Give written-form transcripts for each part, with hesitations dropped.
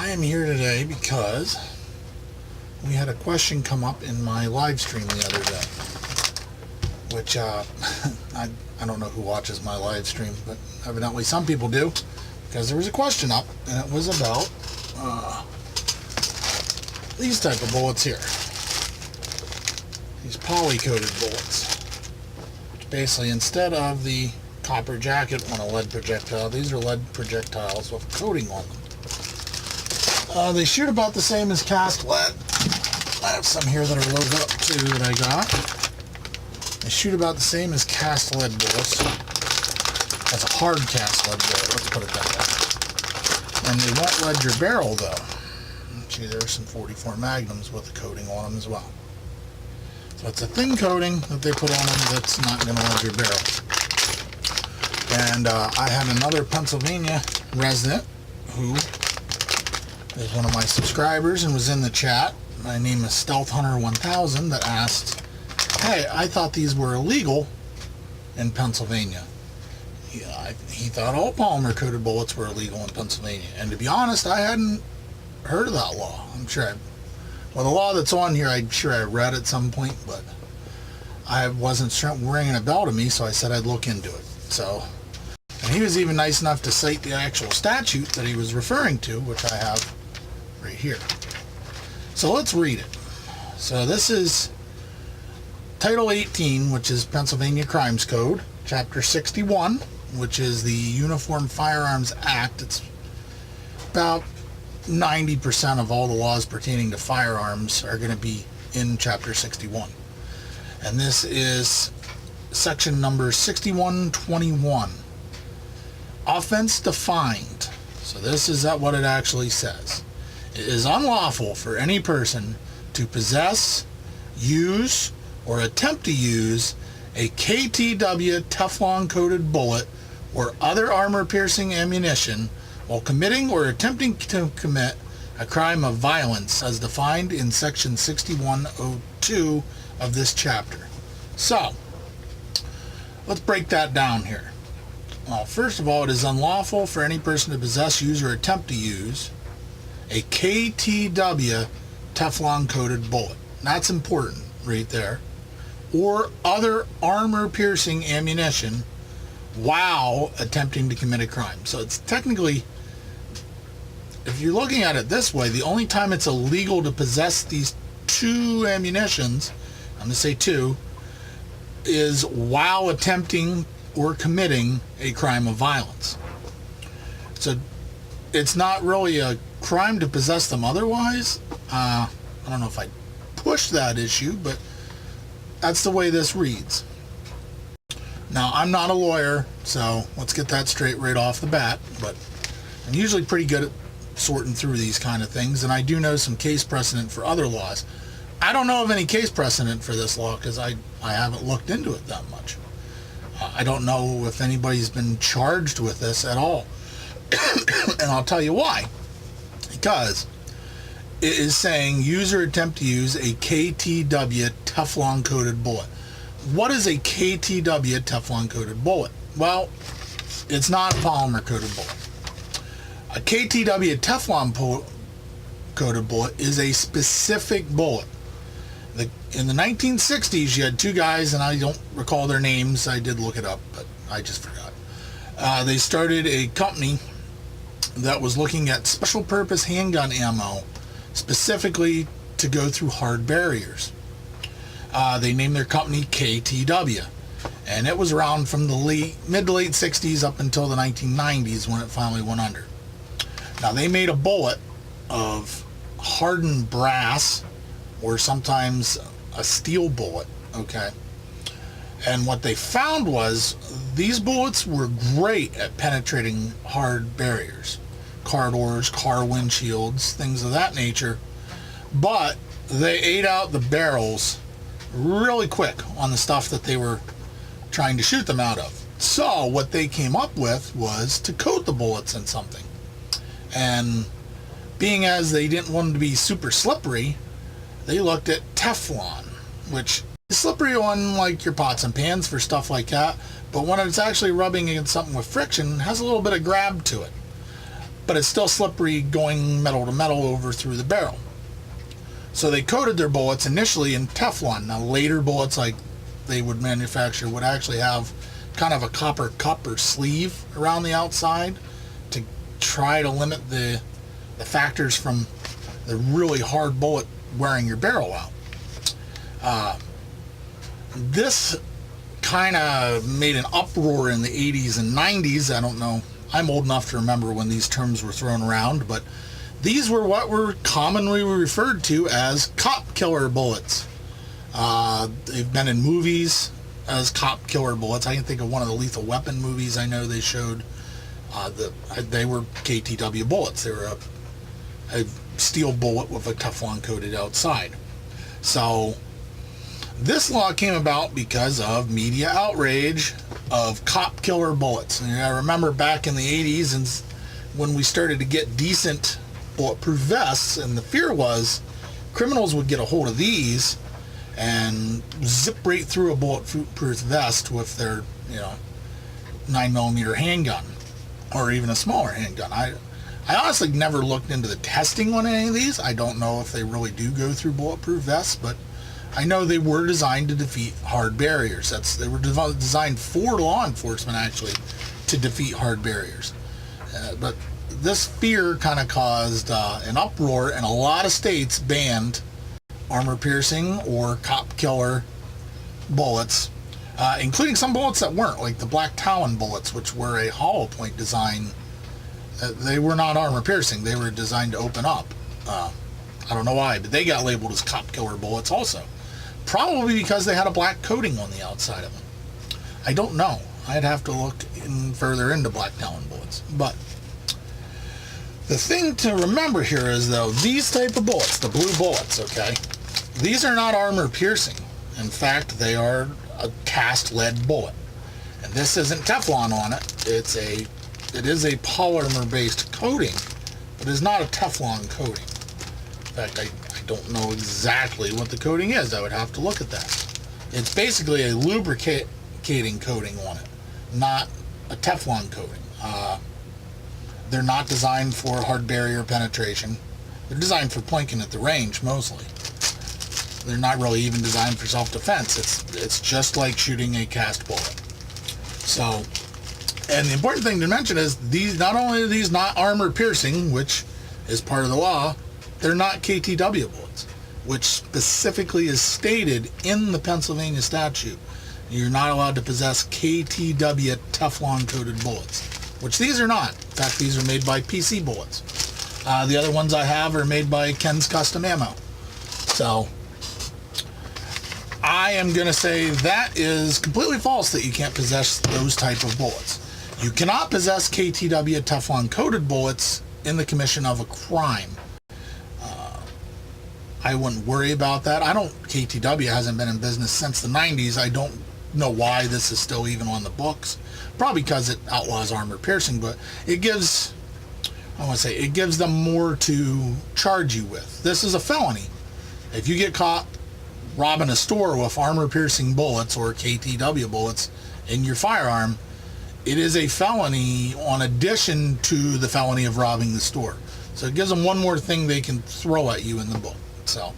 I am here today because we had a question come up in my live stream the other day, which I don't know who watches my live stream, but evidently some people do, because there was a question up, and it was about these type of bullets here, these poly-coated bullets, which basically, instead of the copper jacket on a lead projectile, these are lead projectiles with coating on them. They shoot about the same as cast lead. I have some here that are loaded up too that I got. They shoot about the same as cast lead bullets. That's a hard cast lead bullet, let's put it that way. And they won't lead your barrel though. See, there's some 44 Magnums with a coating on them as well. So it's a thin coating that they put on them that's not going to lead your barrel. And I had another Pennsylvania resident who is one of my subscribers and was in the chat. My name is Stealth Hunter 1000, that asked, hey, I thought these were illegal in Pennsylvania. He thought all polymer coated bullets were illegal in Pennsylvania. And to be honest, I hadn't heard of that law. I'm sure the law that's on here, I'm sure I read at some point, but I wasn't ringing a bell to me, so I said I'd look into it. So, and he was even nice enough to cite the actual statute that he was referring to, which I have right here. So let's read it. So this is Title 18, which is Pennsylvania Crimes Code, Chapter 61, which is the Uniform Firearms Act. It's about 90% of all the laws pertaining to firearms are going to be in Chapter 61. And this is section number 6121. Offense defined. So this is what it actually says. It is unlawful for any person to possess, use, or attempt to use a KTW Teflon-coated bullet or other armor-piercing ammunition while committing or attempting to commit a crime of violence as defined in Section 6102 of this chapter. So, let's break that down here. Well, first of all, it is unlawful for any person to possess, use, or attempt to use a KTW Teflon-coated bullet. That's important right there. Or other armor-piercing ammunition while attempting to commit a crime. So it's technically, if you're looking at it this way, the only time it's illegal to possess these two ammunitions, I'm going to say two, is while attempting or committing a crime of violence. So it's not really a crime to possess them otherwise. I don't know if I push that issue, but that's the way this reads. Now, I'm not a lawyer, so let's get that straight right off the bat, but I'm usually pretty good at sorting through these kind of things, and I do know some case precedent for other laws. I don't know of any case precedent for this law because I haven't looked into it that much. I don't know if anybody's been charged with this at all. And I'll tell you why. Because it is saying use or attempt to use a KTW Teflon coated bullet. What is a KTW Teflon coated bullet? Well, it's not a polymer coated bullet. A KTW Teflon coated bullet is a specific bullet. In the 1960s, you had two guys, and I don't recall their names. I did look it up, but I just forgot. They started a company that was looking at special purpose handgun ammo, specifically to go through hard barriers. They named their company KTW, and it was around from the mid to late 60s up until the 1990s when it finally went under. Now, they made a bullet of hardened brass, or sometimes a steel bullet, okay? And what they found was these bullets were great at penetrating hard barriers, car doors, car windshields, things of that nature, but they ate out the barrels really quick on the stuff that they were trying to shoot them out of. So what they came up with was to coat the bullets in something. And being as they didn't want them to be super slippery, they looked at Teflon, which is slippery on like your pots and pans for stuff like that, but when it's actually rubbing against something with friction, it has a little bit of grab to it. but it's still slippery going metal to metal over through the barrel. So they coated their bullets initially in Teflon. Now later bullets like they would manufacture would actually have kind of a copper cup or sleeve around the outside to try to limit the factors from the really hard bullet wearing your barrel out. This kind of made an uproar in the 80s and 90s. I don't know. I'm old enough to remember when these terms were thrown around, but these were what were commonly referred to as cop killer bullets. They've been in movies as cop killer bullets. I can think of one of the Lethal Weapon movies I know they showed. They were KTW bullets. They were a steel bullet with a Teflon coated outside. So this law came about because of media outrage of cop killer bullets. And I remember back in the 80s and when we started to get decent bulletproof vests, and the fear was criminals would get a hold of these and zip right through a bulletproof vest with their 9mm handgun or even a smaller handgun. I honestly never looked into the testing on any of these. I don't know if they really do go through bulletproof vests, but I know they were designed to defeat hard barriers. They were designed for law enforcement, actually, to defeat hard barriers. But this fear kind of caused an uproar, and a lot of states banned armor-piercing or cop-killer bullets, including some bullets that weren't, like the Black Talon bullets, which were a hollow point design. They were not armor-piercing. They were designed to open up. I don't know why, but they got labeled as cop-killer bullets also. Probably because they had a black coating on the outside of them. I don't know. I'd have to look further into Black Talon bullets. But the thing to remember here is, though, these type of bullets, the blue bullets, okay, these are not armor-piercing. In fact, they are a cast lead bullet. And this isn't Teflon on it. It is a polymer-based coating, but it's not a Teflon coating. In fact, I don't know exactly what the coating is. I would have to look at that. It's basically a lubricating coating on it, not a Teflon coating. They're not designed for hard barrier penetration. They're designed for plinking at the range, mostly. They're not really even designed for self-defense. It's just like shooting a cast bullet. So, and the important thing to mention is these, not only are these not armor-piercing, which is part of the law, they're not KTW bullets, which specifically is stated in the Pennsylvania statute. You're not allowed to possess KTW Teflon-coated bullets, which these are not. In fact, these are made by PC Bullets. The other ones I have are made by Ken's Custom Ammo. So I am going to say that is completely false that you can't possess those type of bullets. You cannot possess KTW Teflon-coated bullets in the commission of a crime. I wouldn't worry about that. KTW hasn't been in business since the 90s. I don't know why this is still even on the books. Probably because it outlaws armor piercing, but it gives them more to charge you with. This is a felony. If you get caught robbing a store with armor piercing bullets or KTW bullets in your firearm, it is a felony on addition to the felony of robbing the store. So it gives them one more thing they can throw at you in the book. So,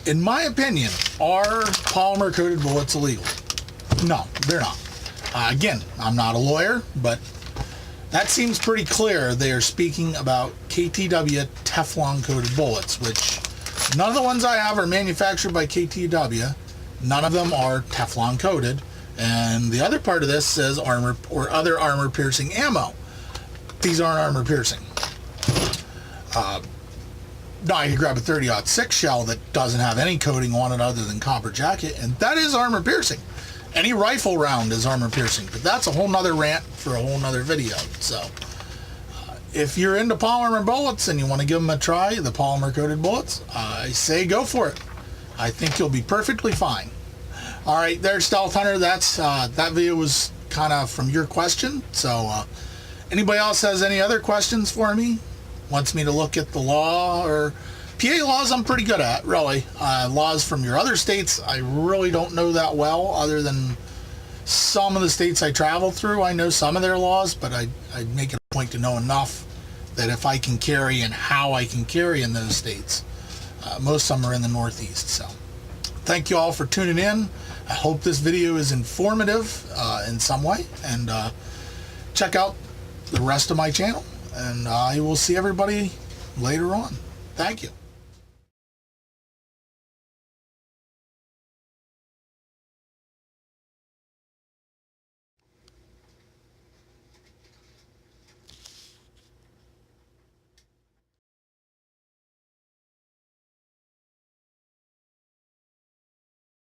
in my opinion, are polymer coated bullets illegal? No, they're not. Again, I'm not a lawyer, but that seems pretty clear. They are speaking about KTW Teflon coated bullets, which none of the ones I have are manufactured by KTW. None of them are Teflon coated. And the other part of this says armor or other armor piercing ammo. These aren't armor piercing. Now you grab a 30-06 shell that doesn't have any coating on it other than copper jacket, and that is armor piercing. Any rifle round is armor piercing, but that's a whole nother rant for a whole nother video. So if you're into polymer bullets and you want to give them a try, the polymer coated bullets, I say go for it. I think you'll be perfectly fine. All right, there's Stealth Hunter. That's that video was kind of from your question. So anybody else has any other questions for me? Wants me to look at the law or PA laws? I'm pretty good at, really. Laws from your other states, I really don't know that well, other than Some of the states I travel through, I know some of their laws, but I make it a point to know enough that if I can carry and how I can carry in those states. Most of them are in the Northeast. So thank you all for tuning in. I hope this video is informative in some way, and check out the rest of my channel, and I will see everybody later on. Thank you.